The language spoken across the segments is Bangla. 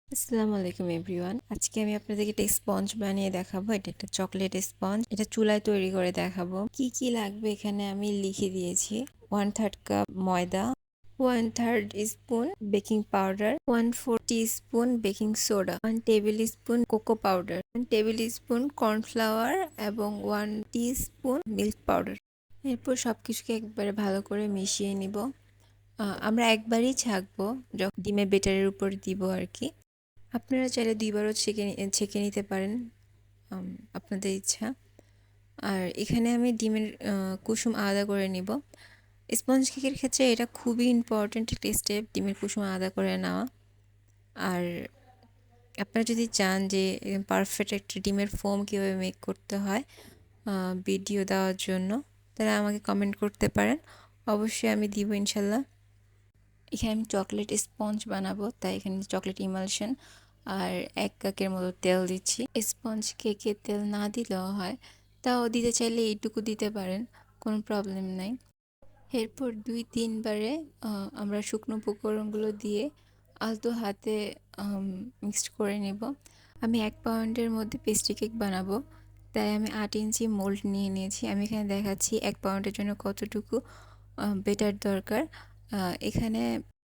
আসসালামু আলাইকুম এভরিওয়ান। আজকে আমি আপনাদেরকে একটা স্পঞ্জ বানিয়ে দেখাবো। এটা একটা চকলেট স্পঞ্জ। এটা চুলায় তৈরি করে দেখাবো। কি কি লাগবে এখানে আমি লিখে দিয়েছি। 1/3 কাপ ময়দা, 1/3 spoon baking powder, 1/4 teaspoon baking soda, 1 table spoon cocoa powder, 1 table spoon cornflour এবং 1 টিস্পুন মিল্ক পাউডার। এরপর সবকিছুকে একবারে ভালো করে মিশিয়ে নিব। আমরা একবারই ছাঁকবো, যখন ডিমের বেটারের উপর দিব আর কি। আপনারা চাইলে ২ বারও ছেঁকে নিতে পারেন, আপনাদের ইচ্ছা। আর এখানে আমি ডিমের কুসুম আলাদা করে নিব। স্পঞ্জ কেকের ক্ষেত্রে এটা খুবই ইম্পর্ট্যান্ট একটা স্টেপ, ডিমের কুসুম আলাদা করে নেওয়া। আর আপনারা যদি চান যে পারফেক্ট একটা ডিমের ফোম কীভাবে মেক করতে হয় ভিডিও দেওয়ার জন্য, তারা আমাকে কমেন্ট করতে পারেন। অবশ্যই আমি দিব ইনশাল্লাহ। এখানে আমি চকলেট স্পঞ্জ বানাবো, তাই এখানে চকলেট ইমালশন আর ১ কাপের মতো তেল দিচ্ছি। স্পঞ্জ কেকে তেল না দিলেও হয়, তাও দিতে চাইলে এইটুকু দিতে পারেন, কোনো প্রবলেম নাই। এরপর ২-৩ বারে আমরা শুকনো উপকরণগুলো দিয়ে আলতো হাতে মিক্সড করে নেব। আমি ১ পাউন্ডের মধ্যে পেস্ট্রি কেক বানাবো, তাই আমি ৮ ইঞ্চি মোল্ড নিয়ে নিয়েছি। আমি এখানে দেখাচ্ছি ১ পাউন্ডের জন্য কতটুকু বেটার দরকার। এখানে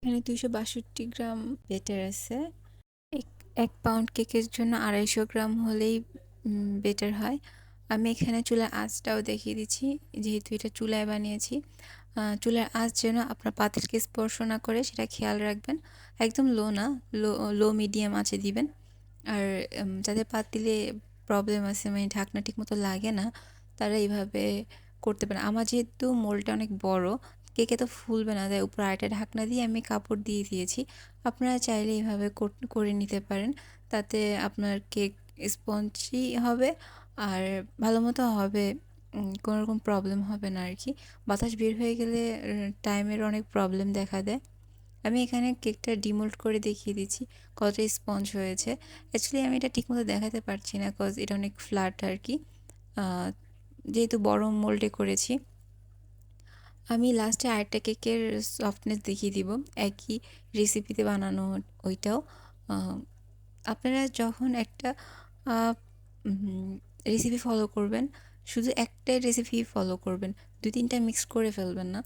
২৬২ গ্রাম বেটার আছে। ১ পাউন্ড কেকের জন্য ২৫০ গ্রাম হলেই বেটার হয়। আমি এখানে চুলার আঁচটাও দেখিয়ে দিচ্ছি, যেহেতু এটা চুলায় বানিয়েছি। চুলার আঁচ যেন আপনার পাতিলকে স্পর্শ না করে সেটা খেয়াল রাখবেন। একদম লো না, লো মিডিয়াম আঁচে দিবেন। আর যাদের পাতিলে প্রবলেম আছে, মানে ঢাকনা ঠিকমতো লাগে না, তারা এইভাবে করতে পারে। আমার যেহেতু মোলটা অনেক বড়, কেকে তো ফুলবে না, তাই উপরে আরেকটা ঢাকনা দিয়ে আমি কাপড় দিয়ে দিয়েছি। আপনারা চাইলে এইভাবে করে নিতে পারেন, তাতে আপনার কেক স্পঞ্জি হবে আর ভালো মতো হবে, কোনো রকম প্রবলেম হবে না আর কি। বাতাস বের হয়ে গেলে টাইমের অনেক প্রবলেম দেখা দেয়। আমি এখানে কেকটা ডিমোল্ড করে দেখিয়ে দিচ্ছি কতটা স্পঞ্জ হয়েছে। অ্যাকচুয়ালি আমি এটা ঠিকমতো দেখাতে পারছি না, কজ এটা অনেক ফ্ল্যাট আর কি, যেহেতু বড় মোল্ডে করেছি। আমি লাস্টে আরেকটা কেকের সফটনেস দেখিয়ে দিব, একই রেসিপিতে বানানো ওইটাও। আপনারা যখন একটা রেসিপি ফলো করবেন, শুধু একটাই রেসিপি ফলো করবেন, ২-৩টা মিক্স করে ফেলবেন না।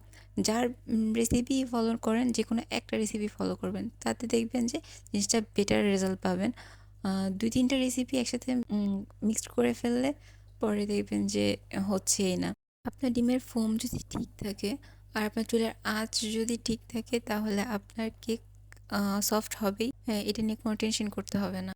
যার রেসিপি ফলো করেন, যে কোনো একটা রেসিপি ফলো করবেন, তাতে দেখবেন যে জিনিসটা বেটার রেজাল্ট পাবেন। ২-৩টা রেসিপি একসাথে মিক্সড করে ফেললে পরে দেখবেন যে হচ্ছেই না। আপনার ডিমের ফোম যদি ঠিক থাকে আর আপনার চুলার আঁচ যদি ঠিক থাকে, তাহলে আপনার কেক সফট হবেই। এটা নিয়ে কোনো টেনশন করতে হবে না।